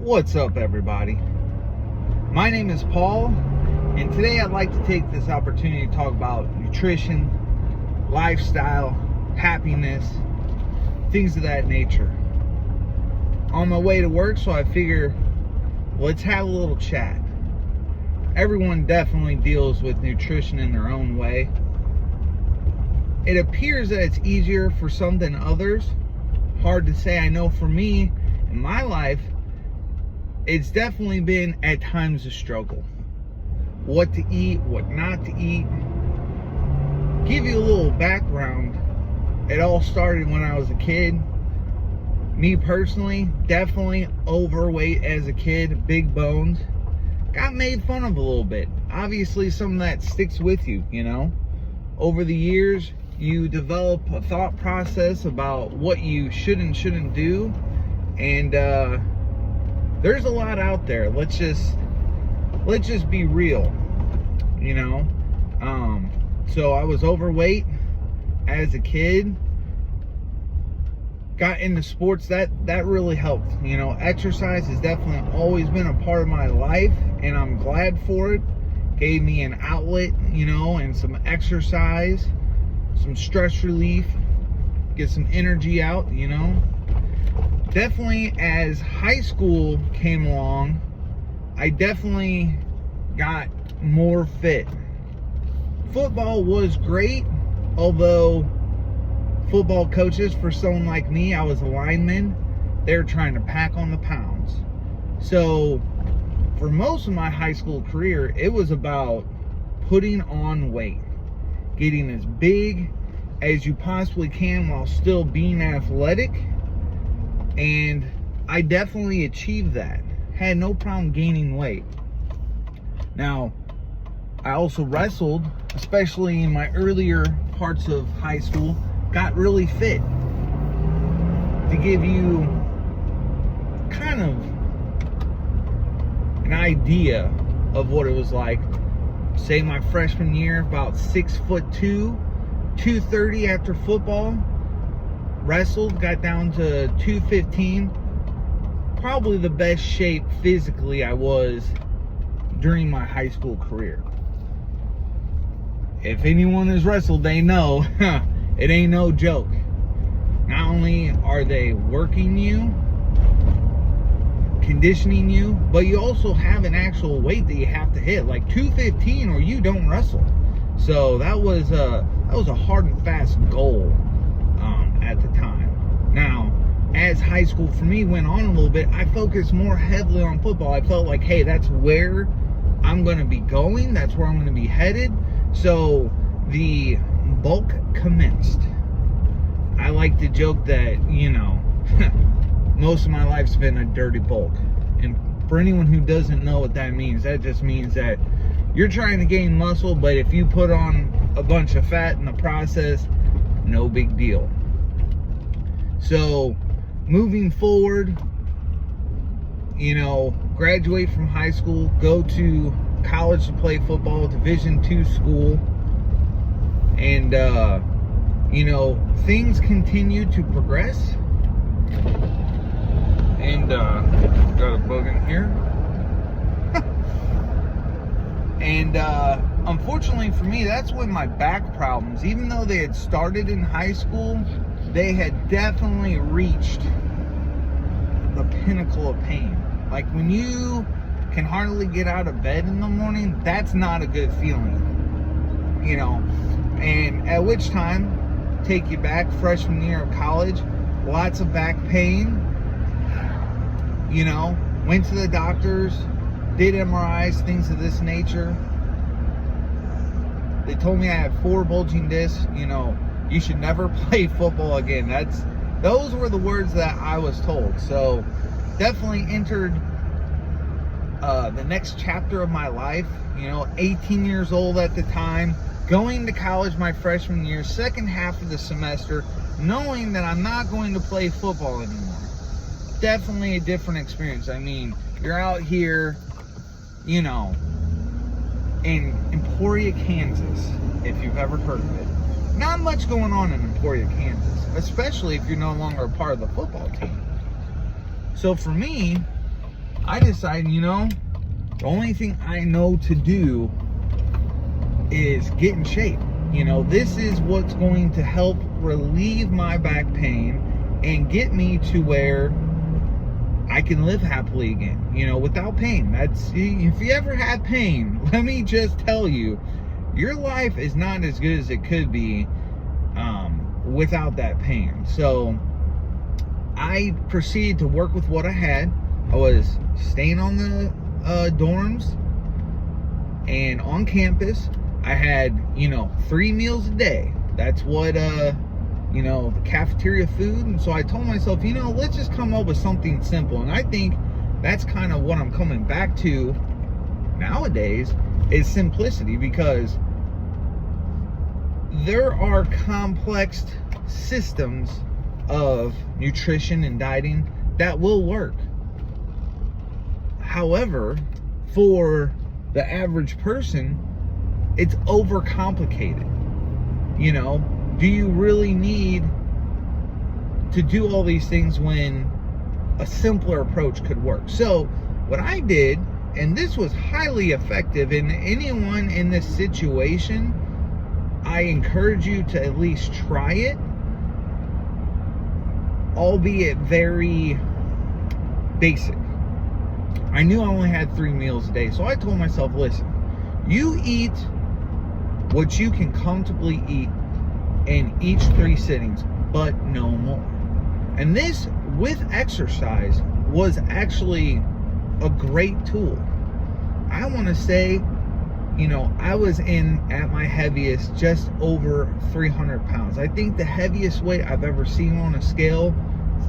What's up, everybody? My name is Paul, and today I'd like to take this opportunity to talk about nutrition, lifestyle, happiness, things of that nature. On my way to work, so I figure let's have a little chat. Everyone definitely deals with nutrition in their own way. It appears that it's easier for some than others. Hard to say. I know for me, in my life, it's definitely been at times a struggle. What to eat, what not to eat. Give you a little background. It all started when I was a kid. Me personally, definitely overweight as a kid, big bones. Got made fun of a little bit. Obviously, some of that sticks with you, you know. Over the years, you develop a thought process about what you should and shouldn't do. And there's a lot out there. Let's just be real, you know. So I was overweight as a kid. Got into sports. That really helped. You know, exercise has definitely always been a part of my life, and I'm glad for it. Gave me an outlet, you know, and some exercise, some stress relief, get some energy out, you know. Definitely as high school came along, I definitely got more fit. Football was great, although football coaches, for someone like me, I was a lineman, they were trying to pack on the pounds. So for most of my high school career, it was about putting on weight, getting as big as you possibly can while still being athletic. And I definitely achieved that. Had no problem gaining weight. Now, I also wrestled, especially in my earlier parts of high school, got really fit. To give you kind of an idea of what it was like, say my freshman year, about 6'2", 230 after football. Wrestled, got down to 215. Probably the best shape physically I was during my high school career. If anyone has wrestled, they know it ain't no joke. Not only are they working you, conditioning you, but you also have an actual weight that you have to hit, like 215, or you don't wrestle. So that was a hard and fast goal at the time. Now, as high school for me went on a little bit, I focused more heavily on football. I felt like, hey, that's where I'm going to be going. That's where I'm going to be headed. So the bulk commenced. I like to joke that, you know, most of my life's been a dirty bulk. And for anyone who doesn't know what that means, that just means that you're trying to gain muscle, but if you put on a bunch of fat in the process, no big deal. So moving forward, you know, graduate from high school, go to college to play football, Division II school, and you know, things continue to progress. And got a bug in here. And unfortunately for me, that's when my back problems, even though they had started in high school, they had definitely reached the pinnacle of pain. Like when you can hardly get out of bed in the morning, that's not a good feeling, you know. And at which time, take you back, freshman year of college, lots of back pain, you know, went to the doctors, did MRIs, things of this nature. They told me I had 4 bulging discs. You know, you should never play football again. Those were the words that I was told. So definitely entered the next chapter of my life. You know, 18 years old at the time, going to college my freshman year, second half of the semester, knowing that I'm not going to play football anymore. Definitely a different experience. I mean, you're out here, you know, in Emporia, Kansas, if you've ever heard of it. Not much going on in Emporia, Kansas, especially if you're no longer a part of the football team. So for me, I decided, the only thing I know to do is get in shape. This is what's going to help relieve my back pain and get me to where I can live happily again, without pain. If you ever had pain, let me just tell you, your life is not as good as it could be without that pain. So I proceeded to work with what I had. I was staying on the dorms and on campus. I had, 3 meals a day. That's what, the cafeteria food. And so I told myself, let's just come up with something simple. And I think that's kind of what I'm coming back to nowadays, is simplicity, because there are complex systems of nutrition and dieting that will work. However, for the average person, it's overcomplicated. Do you really need to do all these things when a simpler approach could work? So what I did, and this was highly effective, and anyone in this situation, I encourage you to at least try it, albeit very basic. I knew I only had 3 meals a day, so I told myself, listen, you eat what you can comfortably eat in each 3 sittings, but no more. And this, with exercise, was actually a great tool. I want to say, I was at my heaviest just over 300 pounds. I think the heaviest weight I've ever seen on a scale,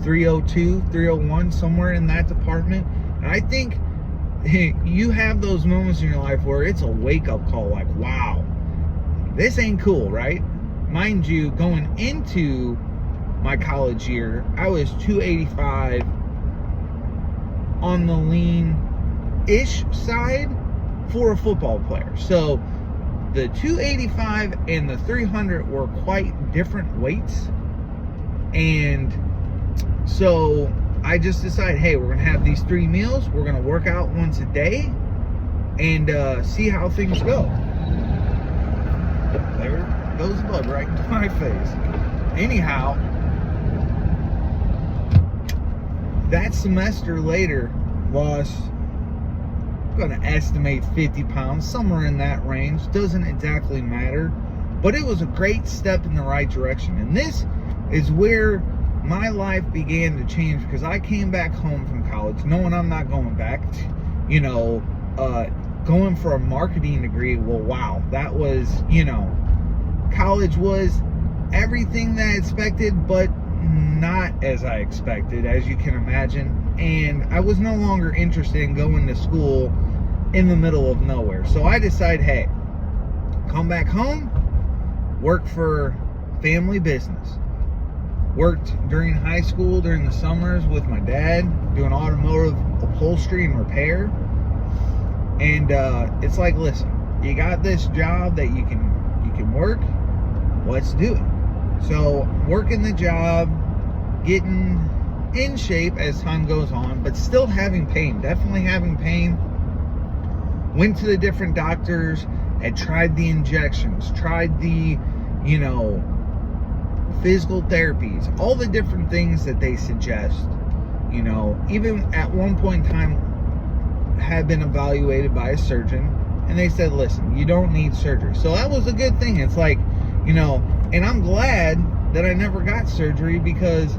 302, 301, somewhere in that department. And I think you have those moments in your life where it's a wake-up call, like, wow, this ain't cool, right? Mind you, going into my college year, I was 285 on the lean-ish side for a football player. So the 285 and the 300 were quite different weights. And so I just decided, hey, we're going to have these 3 meals. We're going to work out once a day and see how things go. There goes the bug right into my face. Anyhow, that semester later, lost, I'm going to estimate 50 pounds, somewhere in that range. Doesn't exactly matter. But it was a great step in the right direction. And this is where my life began to change, because I came back home from college knowing I'm not going back. Going for a marketing degree, well, wow, that was, college was everything that I expected, but not as I expected, as you can imagine. And I was no longer interested in going to school in the middle of nowhere. So I decided, hey, come back home, work for family business. Worked during high school, during the summers with my dad, doing automotive upholstery and repair. And it's like, listen, you got this job that you can work, let's do it. So working the job, getting in shape as time goes on, but still having pain, definitely having pain. Went to the different doctors, had tried the injections, tried the, physical therapies, all the different things that they suggest. Even at one point in time, had been evaluated by a surgeon, and they said, listen, you don't need surgery. So that was a good thing. It's like, and I'm glad that I never got surgery, because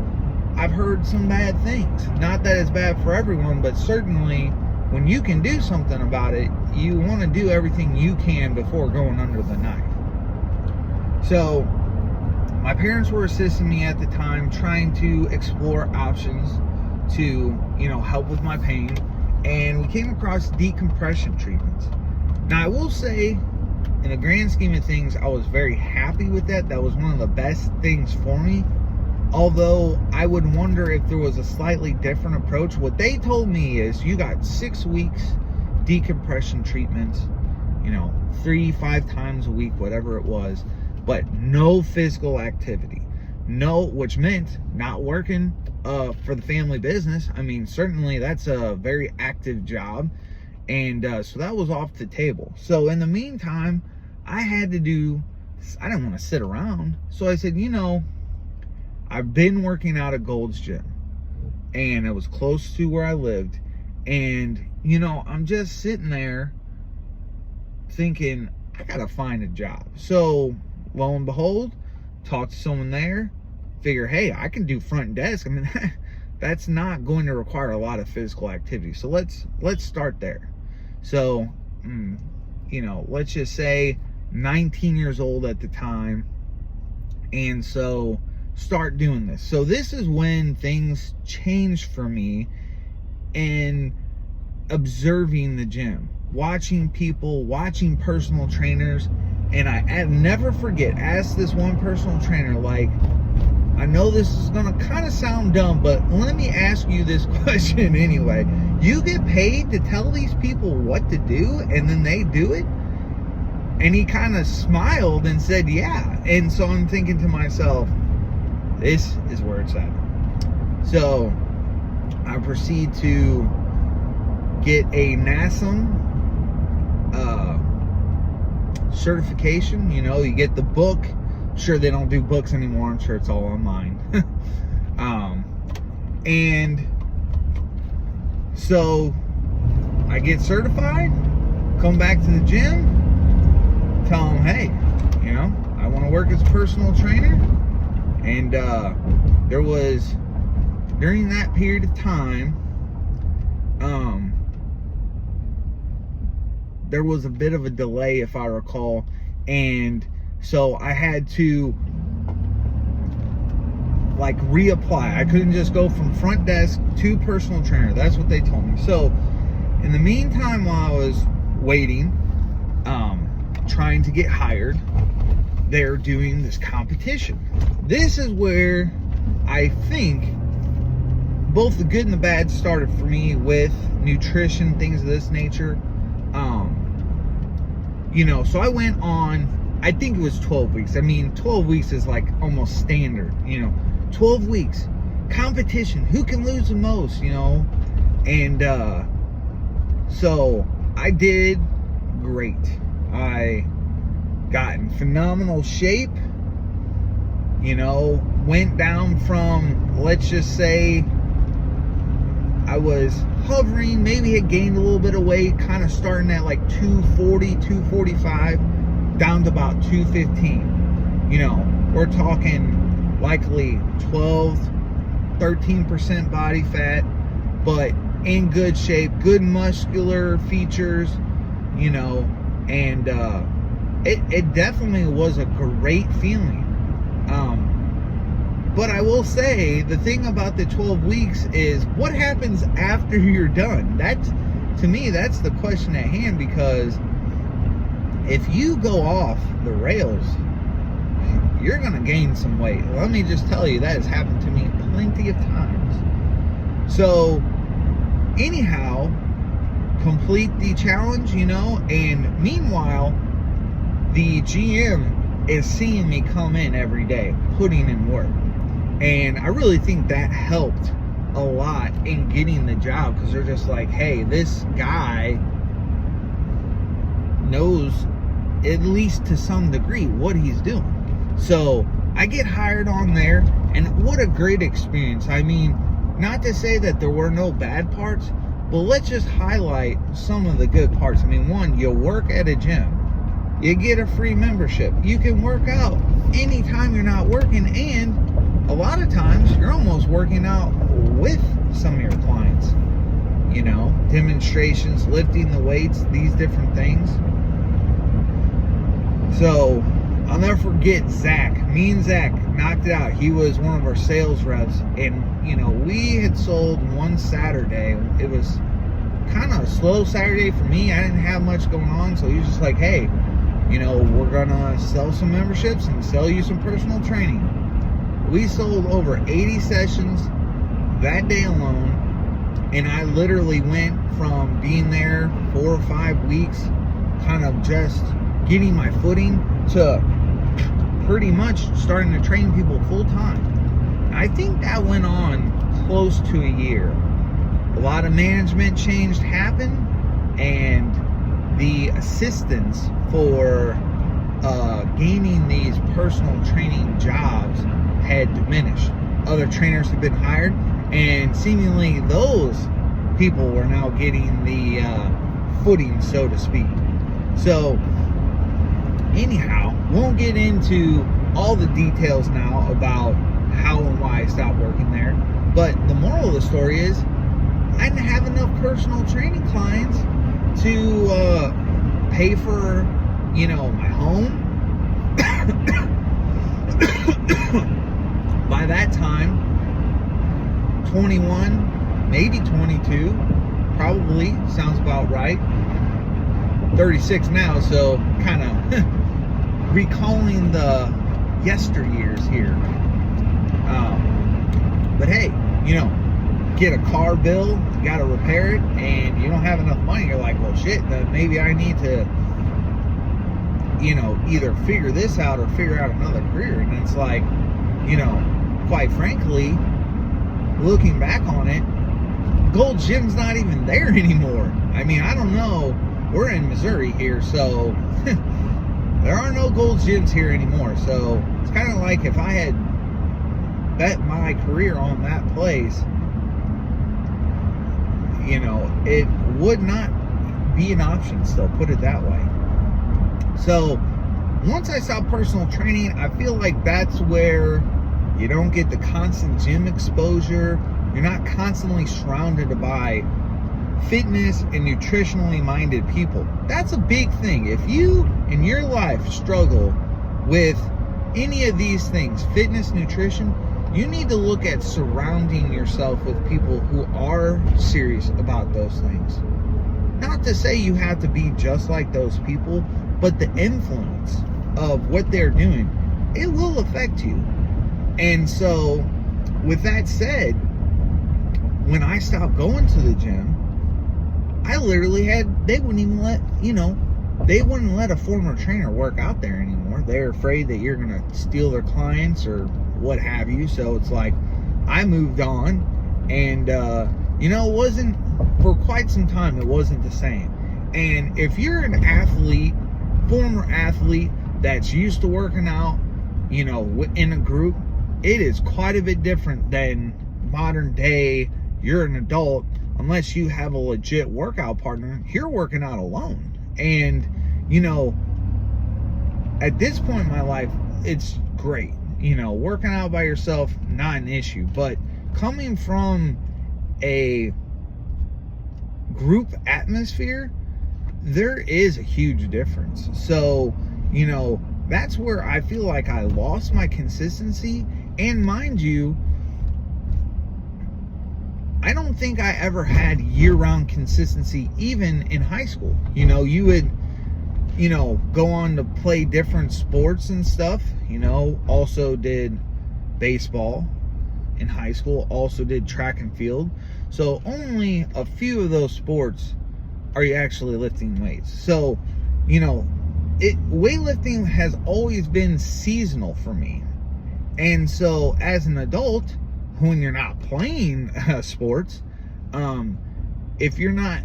I've heard some bad things. Not that it's bad for everyone, but certainly when you can do something about it, you want to do everything you can before going under the knife. So my parents were assisting me at the time, trying to explore options to, help with my pain. And we came across decompression treatments. Now, I will say, in the grand scheme of things, I was very happy with that. That was one of the best things for me. Although, I would wonder if there was a slightly different approach. What they told me is, you got 6 weeks decompression treatments, 3-5 times a week, whatever it was, but no physical activity. No, which meant not working for the family business. I mean, certainly that's a very active job. And so that was off the table. So in the meantime, I didn't want to sit around. So I said, I've been working out at Gold's Gym, and it was close to where I lived. And, I'm just sitting there thinking, I got to find a job. So lo and behold, talk to someone there, figure, hey, I can do front desk. I mean, that's not going to require a lot of physical activity. So let's start there. So, let's just say 19 years old at the time. And so start doing this. So this is when things changed for me in observing the gym, watching people, watching personal trainers. And I never forget, ask this one personal trainer, like, I know this is going to kind of sound dumb, but let me ask you this question anyway. You get paid to tell these people what to do, and then they do it? And he kind of smiled and said, yeah. And so I'm thinking to myself, this is where it's at. So I proceed to get a NASM certification. You get the book. Sure, they don't do books anymore. I'm sure it's all online. And so I get certified, come back to the gym, tell them, hey, I want to work as a personal trainer. And there was, during that period of time, there was a bit of a delay, if I recall. And so I had to reapply. I couldn't just go from front desk to personal trainer. That's what they told me. So in the meantime, while I was waiting, trying to get hired, they're doing this competition. This is where I think both the good and the bad started for me with nutrition, things of this nature. So I went on, I think it was 12 weeks. I mean, 12 weeks is like almost standard, 12 weeks, competition, who can lose the most, and so I did great. I got in phenomenal shape, went down from, let's just say, I was hovering, maybe had gained a little bit of weight, kind of starting at like 240, 245, down to about 215. We're talking likely 12, 13% body fat, but in good shape, good muscular features, and it definitely was a great feeling. But I will say, the thing about the 12 weeks is, what happens after you're done? To me, that's the question at hand, because if you go off the rails, you're going to gain some weight. Let me just tell you, that has happened to me plenty of times. So, anyhow, complete the challenge, and meanwhile, the GM is seeing me come in every day, putting in work. And I really think that helped a lot in getting the job, because they're just like, hey, this guy knows, at least to some degree, what he's doing. So I get hired on there, and what a great experience. I mean, not to say that there were no bad parts, but let's just highlight some of the good parts. I mean, one, you work at a gym. You get a free membership. You can work out anytime you're not working, and a lot of times you're almost working out with some of your clients. Demonstrations, lifting the weights, these different things. So I'll never forget Zach. Me and Zach knocked it out. He was one of our sales reps, and we had sold one Saturday. It was kind of a slow Saturday for me. I didn't have much going on, so he was just like, hey, we're gonna sell some memberships and sell you some personal training. We sold over 80 sessions that day alone, and I literally went from being there 4 or 5 weeks, kind of just getting my footing, to pretty much starting to train people full time. I think that went on close to a year. A lot of management change happened, and the assistance for gaining these personal training jobs had diminished. Other trainers have been hired, and seemingly those people were now getting the footing, so to speak. So anyhow, won't get into all the details now about how and why I stopped working there, but the moral of the story is I didn't have enough personal training clients to pay for, my home. By that time, 21, maybe 22, probably sounds about right. 36 now, so kind of recalling the yesteryears here. But hey, get a car bill, you gotta repair it, and you don't have enough money. You're like, well, shit, then maybe I need to, either figure this out or figure out another career. And it's like, quite frankly, looking back on it, Gold's Gym's not even there anymore. I mean, I don't know. We're in Missouri here, so there are no Gold's Gyms here anymore. So it's kind of like if I had bet my career on that place, it would not be an option still, put it that way. So once I stopped personal training, I feel like that's where you don't get the constant gym exposure. You're not constantly surrounded by fitness and nutritionally minded people. That's a big thing. If you in your life struggle with any of these things, fitness, nutrition, you need to look at surrounding yourself with people who are serious about those things. Not to say you have to be just like those people, but the influence of what they're doing, it will affect you. And so, with that said, when I stopped going to the gym, I literally they wouldn't even they wouldn't let a former trainer work out there anymore. They're afraid that you're going to steal their clients or what have you. So it's like, I moved on, and, it wasn't, for quite some time, it wasn't the same. And if you're an athlete, former athlete, that's used to working out, in a group, it is quite a bit different than modern day. You're an adult, unless you have a legit workout partner, you're working out alone. And, at this point in my life, it's great. Working out by yourself, not an issue. But coming from a group atmosphere, there is a huge difference. So, that's where I feel like I lost my consistency. And mind you, I don't think I ever had year-round consistency, even in high school. You would, go on to play different sports and stuff. Also did baseball in high school, also did track and field. So only a few of those sports are you actually lifting weights. So, weightlifting has always been seasonal for me. And so as an adult, when you're not playing sports, if you're not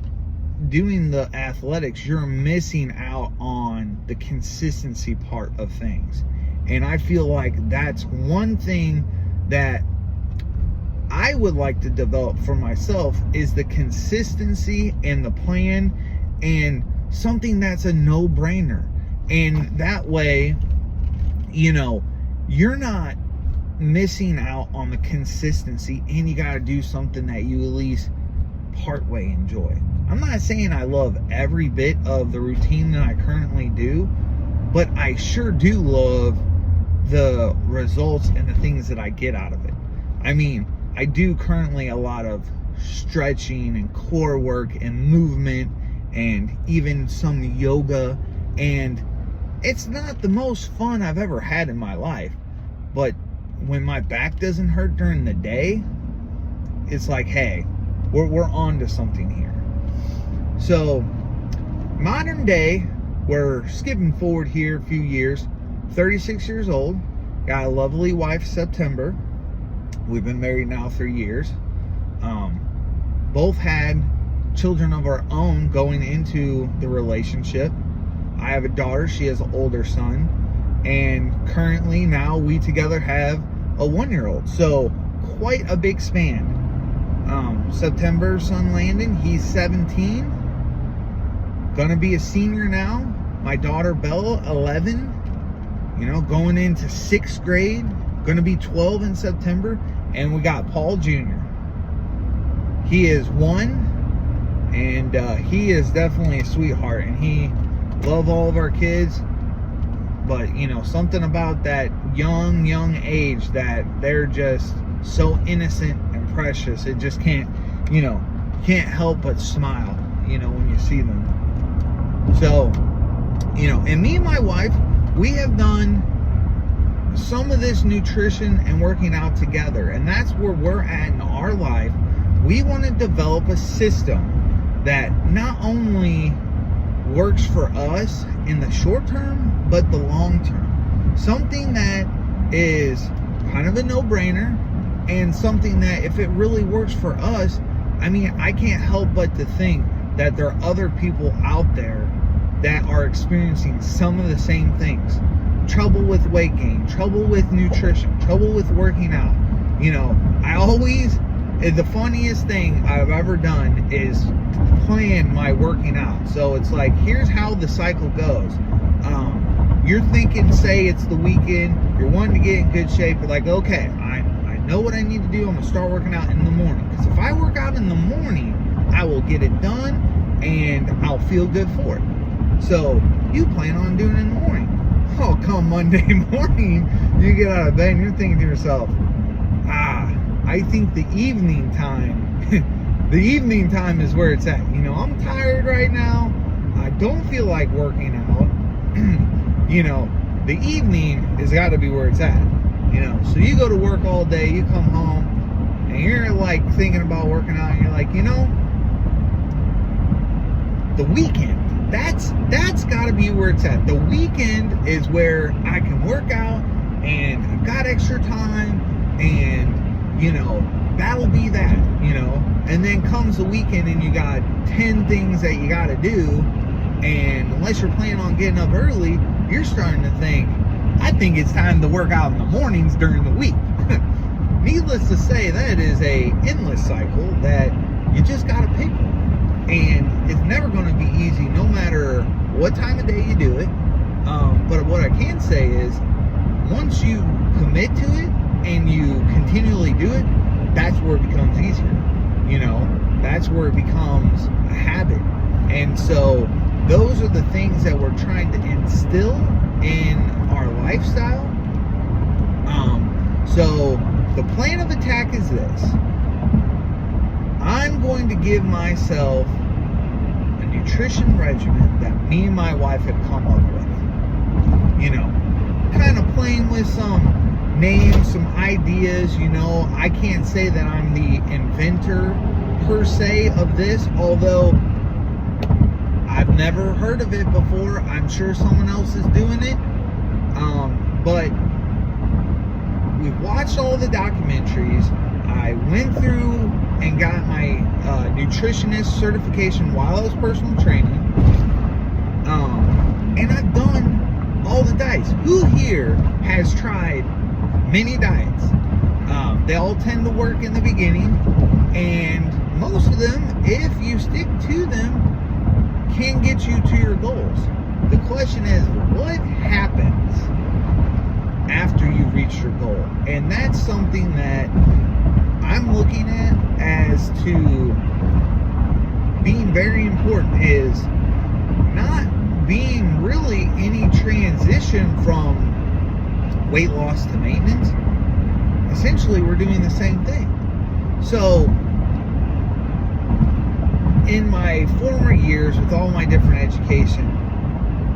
doing the athletics, you're missing out on the consistency part of things. And I feel like that's one thing that I would like to develop for myself, is the consistency and the plan, and something that's a no-brainer. And that way, you're not missing out on the consistency, and you got to do something that you at least partway enjoy. I'm not saying I love every bit of the routine that I currently do, but I sure do love the results and the things that I get out of it. I mean, I do currently a lot of stretching and core work and movement, and even some yoga, and it's not the most fun I've ever had in my life, but when my back doesn't hurt during the day, it's like, hey, we're on to something here. So modern day, we're skipping forward here a few years. 36 years old, got a lovely wife, September. We've been married now 3 years. Both had children of our own going into the relationship. I have a daughter, she has an older son, and currently now we together have a 1-year-old. So quite a big span. September, son Landon, he's 17, gonna be a senior now. My daughter Bella, 11, going into 6th grade, gonna be 12 in September. And we got Paul Jr. He is 1, and he is definitely a sweetheart, and he loves all of our kids. But something about that young age, that they're just so innocent and precious. It just can't help but smile when you see them. So and me and my wife, we have done some of this nutrition and working out together, and that's where we're at in our life. We want to develop a system that not only works for us in the short term, but the long term. Something that is kind of a no-brainer, and something that if it really works for us, I can't help but to think that there are other people out there that are experiencing some of the same things. Trouble with weight gain, trouble with nutrition, trouble with working out. The funniest thing I've ever done is plan my working out. So it's like, here's how the cycle goes. You're thinking, say it's the weekend, you're wanting to get in good shape. You're like, okay, I know what I need to do. I'm gonna start working out in the morning. Because if I work out in the morning, I will get it done and I'll feel good for it. So you plan on doing it in the morning. Oh, come Monday morning, you get out of bed and you're thinking to yourself, I think the evening time is where it's at. I'm tired right now. I don't feel like working out. The evening has got to be where it's at. So you go to work all day, you come home, and you're like thinking about working out, and you're like, the weekend, that's got to be where it's at. The weekend is where I can work out, and I've got extra time, and that'll be that. And then comes the weekend and you got 10 things that you got to do, and unless you're planning on getting up early, you're starting to think, I think it's time to work out in the mornings during the week. Needless to say, that is a endless cycle that you just got to pick one. And it's never going to be easy no matter what time of day you do it. But what I can say is, once you commit to it and you continually do it, that's where it becomes easier. That's where it becomes a habit. And so those are the things that we're trying to instill in our lifestyle. So the plan of attack is this. I'm going to give myself a nutrition regimen that me and my wife have come up with. Kind of playing with some names, some ideas. I can't say that I'm the inventor per se of this, although I've never heard of it before. I'm sure someone else is doing it. But we've watched all the documentaries. I went through and got my nutritionist certification while I was personal training. And I've done all the diets. Who here has tried many diets? They all tend to work in the beginning, and most of them, if you stick to them, can get you to your goals. The question is, what happens after you reach your goal? And that's something that I'm looking at as to being very important, is not being really any transition from weight loss to maintenance. Essentially, we're doing the same thing. So in my former years with all my different education,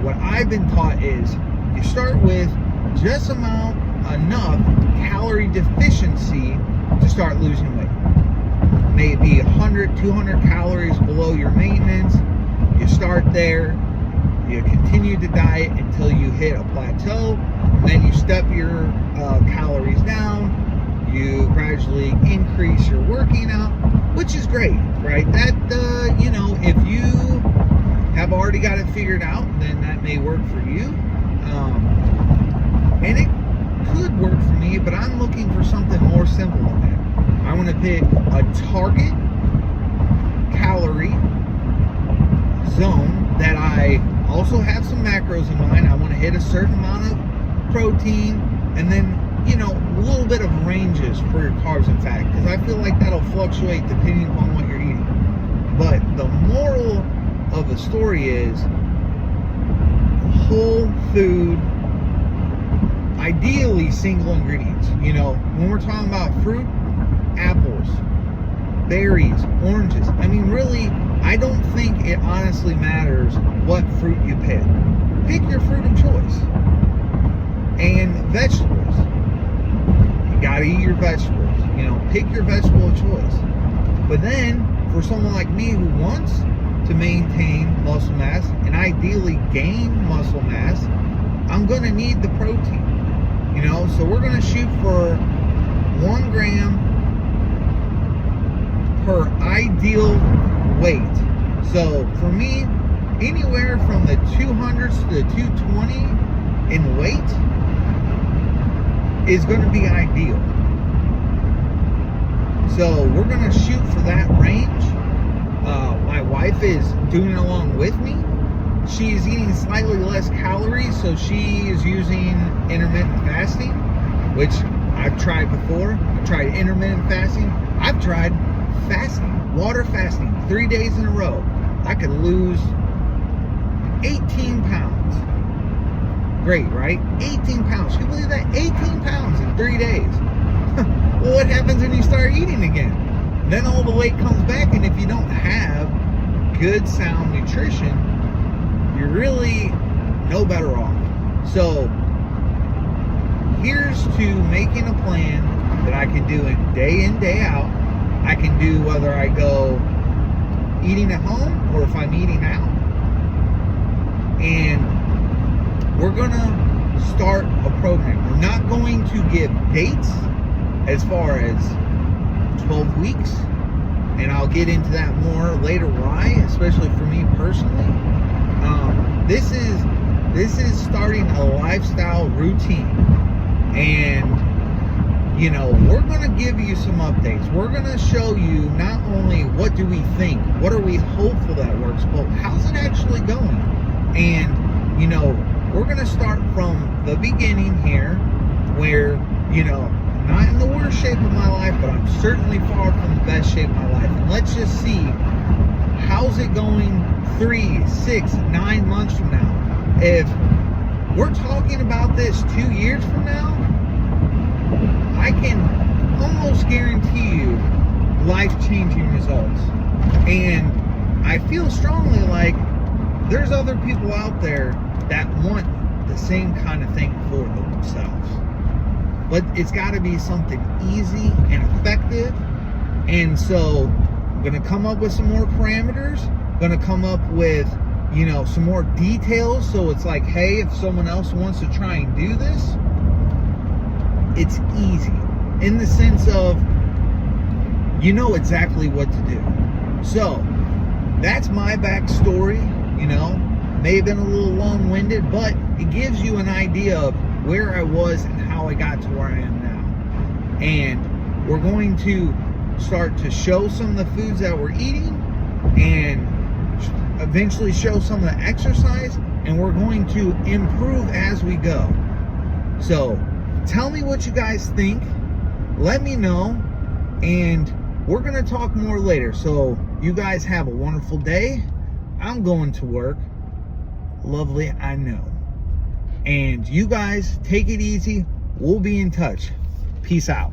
what I've been taught is you start with just enough calorie deficiency to start losing weight. Maybe 100, 200 calories below your maintenance. You start there. You continue to diet until you hit a plateau. And then you step your calories down. you gradually increase your working out, which is great, right? That, if you have already got it figured out, then that may work for you. And it could work for me, but I'm looking for something more simple than that. I want to pick a target calorie zone that I also have some macros in mind. I want to hit a certain amount of protein, and then, a little bit of ranges for your carbs and fat, because I feel like that'll fluctuate depending upon what you're eating. But the moral of the story is whole food, ideally single ingredients. When we're talking about fruit, apples, berries, oranges, really, I don't think it honestly matters what fruit you pick. Pick your fruit of choice. And vegetables. You gotta eat your vegetables. Pick your vegetable of choice. But then, for someone like me who wants to maintain muscle mass and ideally gain muscle mass, I'm gonna need the protein. So we're gonna shoot for 1 gram per ideal weight. So for me, anywhere from the 200s to the 220 in weight is going to be ideal. So we're going to shoot for that range. My wife is doing it along with me. She's eating slightly less calories, so she is using intermittent fasting, which I've tried before. I've tried intermittent fasting. I've tried fasting, water fasting, 3 days in a row. I could lose 18 pounds. Great, right? 18 pounds. Can you believe that? 18 pounds in 3 days. Well, what happens when you start eating again? Then all the weight comes back, and if you don't have good, sound nutrition, you're really no better off. So here's to making a plan that I can do it day in, day out. I can do whether I go eating at home or if I'm eating out. And we're going to start a program. We're not going to give dates as far as 12 weeks. And I'll get into that more later why, especially for me personally. This is starting a lifestyle routine. And we're going to give you some updates. We're going to show you not only what do we think, what are we hopeful that works, but how's it actually going? And, we're going to start from the beginning here where, I'm not in the worst shape of my life, but I'm certainly far from the best shape of my life. And let's just see, how's it going 3, 6, 9 months from now? If we're talking about this 2 years from now, I can almost guarantee you life-changing results. And I feel strongly like there's other people out there that want the same kind of thing for themselves. But it's got to be something easy and effective. And so I'm going to come up with some more parameters, going to come up with, some more details. So it's like, hey, if someone else wants to try and do this, it's easy in the sense of exactly what to do. So that's my backstory. May have been a little long-winded, but it gives you an idea of where I was and how I got to where I am now. And we're going to start to show some of the foods that we're eating and eventually show some of the exercise, and we're going to improve as we go. So tell me what you guys think. Let me know, and we're going to talk more later. So you guys have a wonderful day. I'm going to work. Lovely, I know. And you guys take it easy. We'll be in touch. Peace out.